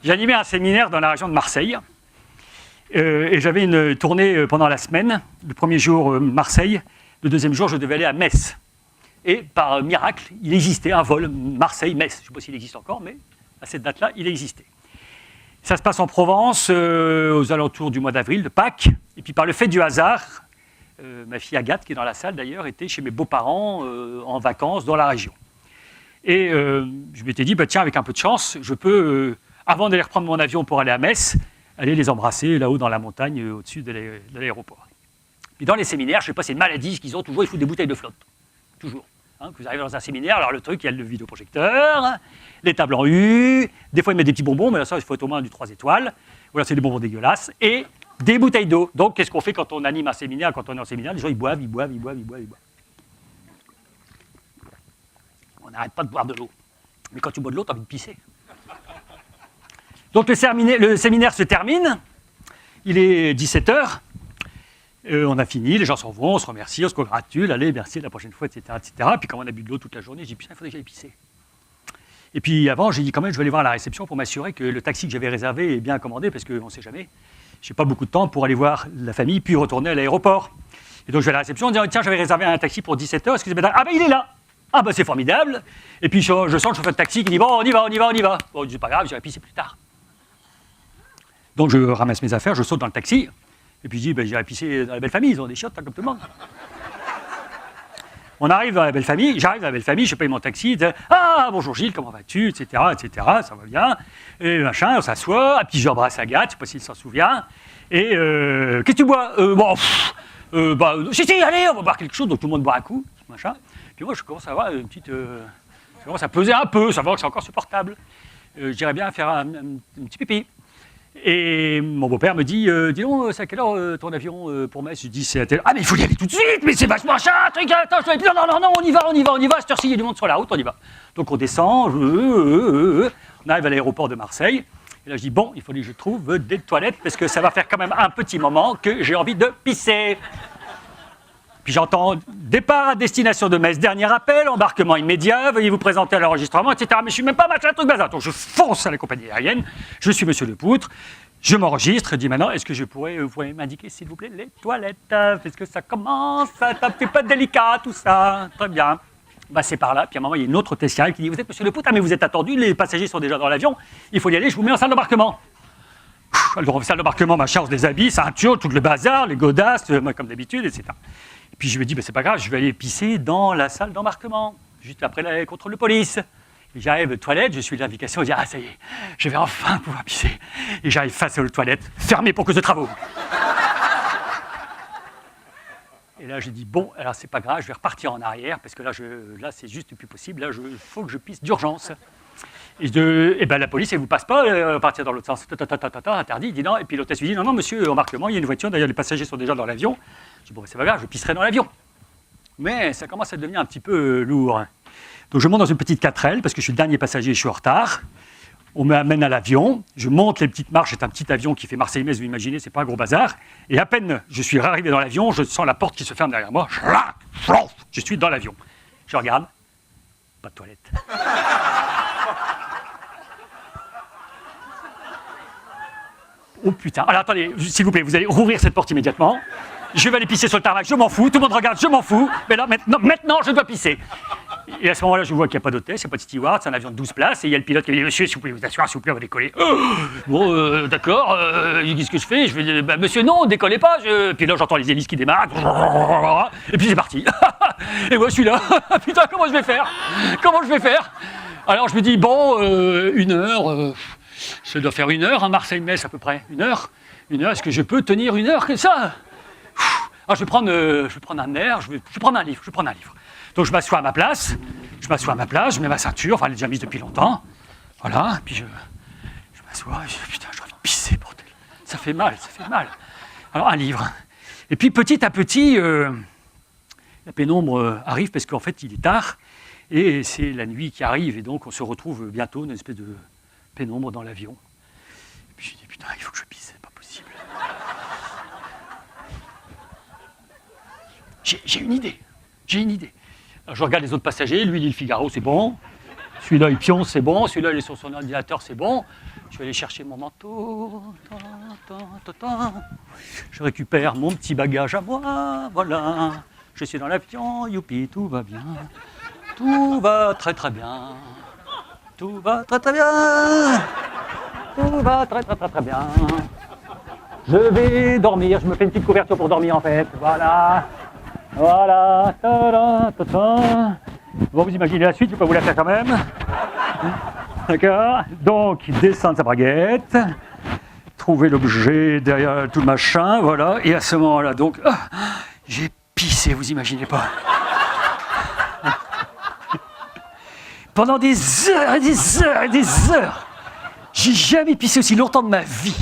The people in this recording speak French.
J'animais un séminaire dans la région de Marseille. Et j'avais une tournée pendant la semaine. Le premier jour, Marseille. Le deuxième jour, je devais aller à Metz. Et par miracle, il existait un vol Marseille-Metz. Je ne sais pas s'il existe encore, mais à cette date-là, il existait. Ça se passe en Provence, aux alentours du mois d'avril, de Pâques. Et puis par le fait du hasard, ma fille Agathe, qui est dans la salle d'ailleurs, était chez mes beaux-parents en vacances dans la région. Et je m'étais dit, bah, tiens, avec un peu de chance, je peux, avant d'aller reprendre mon avion pour aller à Metz, aller les embrasser là-haut dans la montagne, au-dessus de l'aéroport. Puis dans les séminaires, je ne sais pas, c'est une maladie qu'ils ont toujours, ils foutent des bouteilles de flotte. Toujours. Hein, vous arrivez dans un séminaire, alors le truc, il y a le vidéoprojecteur, les tables en U, des fois ils mettent des petits bonbons, mais là, ça, il faut être au moins du 3 étoiles, ou alors c'est des bonbons dégueulasses, et des bouteilles d'eau. Donc, qu'est-ce qu'on fait quand on anime un séminaire, quand on est en séminaire? Les gens, ils boivent. On n'arrête pas de boire de l'eau. Mais quand tu bois de l'eau, tu as envie de pisser. Donc, le séminaire se termine, il est 17h, on a fini, les gens s'en vont, on se remercie, on se congratule, allez, merci, la prochaine fois, etc., etc. Puis comme on a bu de l'eau toute la journée, j'ai dit, putain, il faudrait que j'aille pisser. Et puis avant, j'ai dit, quand même, je vais aller voir à la réception pour m'assurer que le taxi que j'avais réservé est bien commandé, parce qu'on ne sait jamais. Je n'ai pas beaucoup de temps pour aller voir la famille, puis retourner à l'aéroport. Et donc je vais à la réception, en disant, tiens, j'avais réservé un taxi pour 17h, est-ce que c'est bien? Ah ben il est là. Ah ben c'est formidable. Et puis je sens le chauffeur de taxi qui dit, bon, on y va. Bon, c'est pas grave, j'irai pisser plus tard. Donc je ramasse mes affaires, je saute dans le taxi, et puis je dis, ben, j'irai pisser dans la belle famille, ils ont des chiottes, hein, comme tout le monde. On arrive dans la belle famille, j'arrive dans la belle famille, je paye mon taxi, ah bonjour Gilles, comment vas-tu, etc., ça va bien, et machin, on s'assoit, puis j'embrasse Agathe, je ne sais pas s'il s'en souvient, et qu'est-ce que tu bois? Si, allez, on va boire quelque chose, donc tout le monde boit un coup, machin, puis moi je commence à avoir une petite, je commence à peser un peu, ça va que c'est encore supportable, j'irais bien faire un petit pipi. Et mon beau-père me dit, dis donc, c'est à quelle heure ton avion pour Metz? Je dis, c'est à telle heure. Ah, mais il faut y aller tout de suite, mais c'est vachement cher, truc, attends, non, on y va, à cette heure-ci, il y a du monde sur la route, on y va. Donc on descend, on arrive à l'aéroport de Marseille, et là je dis, bon, il faut que je trouve des toilettes, parce que ça va faire quand même un petit moment que j'ai envie de pisser. Puis j'entends, départ à destination de Metz, dernier appel, embarquement immédiat, veuillez vous présenter à l'enregistrement, etc. Mais je ne suis même pas machin, truc bazar. Donc je fonce à la compagnie aérienne, je suis monsieur Lepoutre, je m'enregistre, je dis maintenant, est-ce que vous pourriez m'indiquer, s'il vous plaît, les toilettes? Parce que ça commence à être un petit peu délicat, tout ça. Très bien. Bah, c'est par là. Puis à un moment, il y a une autre testière qui dit, vous êtes monsieur Lepoutre? Ah, mais vous êtes attendu, les passagers sont déjà dans l'avion, il faut y aller, je vous mets en salle d'embarquement. Alors, salle d'embarquement, machin, on se déshabille, ceinture, tout le bazar, les godasses, comme d'habitude, etc. Puis je me dis, ben, c'est pas grave, je vais aller pisser dans la salle d'embarquement, juste après le contrôle de police. Et j'arrive aux toilettes, je suis l'invitation, je dis, ah ça y est, je vais enfin pouvoir pisser. Et j'arrive face aux toilettes, fermées pour cause de travaux. Et là, j'ai dit, bon, alors c'est pas grave, je vais repartir en arrière, parce que là, c'est juste plus possible, là, il faut que je pisse d'urgence. Et ben, la police, elle ne vous passe pas, partir dans l'autre sens, interdit, il dit non. Et puis l'hôtesse lui dit, non, monsieur, embarquement, il y a une voiture, d'ailleurs, les passagers sont déjà dans l'avion. Je dis, bon, c'est pas grave, je pisserai dans l'avion. Mais ça commence à devenir un petit peu lourd. Donc je monte dans une petite 4L, parce que je suis le dernier passager, je suis en retard. On m'amène à l'avion, je monte les petites marches, c'est un petit avion qui fait Marseille-Metz, vous imaginez, c'est pas un gros bazar. Et à peine je suis arrivé dans l'avion, je sens la porte qui se ferme derrière moi. Je suis dans l'avion. Je regarde, pas de toilette. Oh putain, alors attendez, s'il vous plaît, vous allez rouvrir cette porte immédiatement. Je vais aller pisser sur le tarmac, je m'en fous, tout le monde regarde, je m'en fous. Mais là, maintenant, je dois pisser. Et à ce moment-là, je vois qu'il n'y a pas d'hôtesse, il n'y a pas de steward, c'est un avion de 12 places, et il y a le pilote qui me dit, monsieur, si vous pouvez vous asseoir, s'il vous plaît, on va décoller. Bon, d'accord, qu'est-ce que je fais? Je vais dire, monsieur, non, décollez pas. Puis là, j'entends les hélices qui démarrent, et puis c'est parti. Et moi, je suis là, putain, comment je vais faire? Alors, je me dis, bon, 1 heure, ça doit faire 1 heure, hein, Marseille-Metz à peu près, 1 heure. 1 heure, est-ce que je peux tenir 1 heure que ça? Alors, je vais prendre un air, je vais prendre un livre. Donc je m'assois à ma place, je mets ma ceinture, enfin elle est déjà mise depuis longtemps, voilà, puis je m'assois, et je dis putain, j'ai envie de pisser, bordel, ça fait mal. Alors un livre. Et puis petit à petit, la pénombre arrive parce qu'en fait il est tard, et c'est la nuit qui arrive, et donc on se retrouve bientôt une espèce de pénombre dans l'avion. Et puis je dis putain, il faut que je pisse, c'est pas possible. J'ai une idée. Alors, je regarde les autres passagers, lui il lit le Figaro, c'est bon. Celui-là, il pionce, c'est bon. Celui-là, il est sur son ordinateur, c'est bon. Je vais aller chercher mon manteau. Je récupère mon petit bagage à moi. Voilà. Je suis dans l'avion. Youpi, tout va bien. Tout va très très bien. Tout va très très bien. Tout va très très très très bien. Je vais dormir. Je me fais une petite couverture pour dormir en fait. Voilà. Voilà. Bon, vous imaginez la suite, je ne vais pas vous la faire quand même. D'accord. Donc, descendre sa braguette, trouver l'objet derrière tout le machin, voilà. Et à ce moment-là, donc, j'ai pissé, vous imaginez pas. Pendant des heures et des heures et des heures, j'ai jamais pissé aussi longtemps de ma vie.